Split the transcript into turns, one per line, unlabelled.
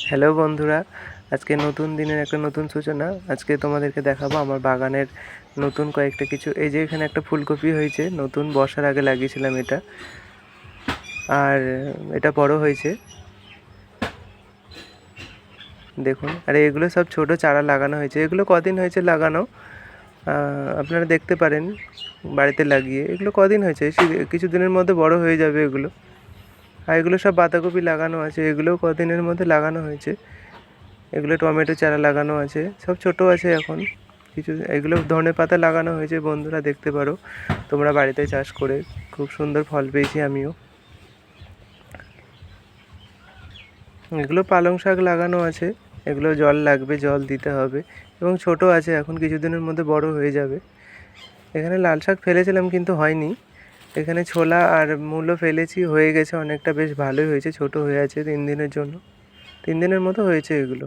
Hello বন্ধুরা, আজকে নতুন দিনের একটা নতুন সূচনা। আজকে তোমাদেরকে দেখাবো আমার বাগানের নতুন কয়েকটা কিছু। এই যে এখানে একটা ফুলকপি হয়েছে, নতুন বর্ষার আগে লাগিয়েছিলাম এটা, আর এটা বড় হয়েছে দেখুন। আর এগুলো সব ছোট চারা লাগানো হয়েছে। এগুলো কদিন হয়েছে লাগানো আপনারা দেখতে পারেন বাড়িতে লাগিয়ে। এগুলো কদিন হয়েছে, কিছু দিনের মধ্যে বড় হয়ে যাবে এগুলো। আর এগুলো সব বাঁধাকপি লাগানো আছে, এগুলোও কদিনের মধ্যে লাগানো হয়েছে। এগুলো টমেটো চারা লাগানো আছে, সব ছোট আছে এখন কিছু। এগুলো ধনেপাতা লাগানো হয়েছে, বন্ধুরা দেখতে পারো তোমরা বাড়িতে চাষ করে। খুব সুন্দর ফল পেয়েছি আমিও। এগুলো পালং শাক লাগানো আছে, এগুলো জল লাগবে, জল দিতে হবে এবং ছোট আছে, এখন কিছুদিনের মধ্যে বড় হয়ে যাবে। এখানে লাল শাক ফেলেছিলাম কিন্তু হয়নি। এখানে ছোলা আর মূলো ফেলেছি, হয়ে গেছে অনেকটা, বেশ ভালোই হয়েছে। ছোট হয়ে আছে 3 দিনের জন্য, 3 দিনের মতো হয়েছে এগুলো।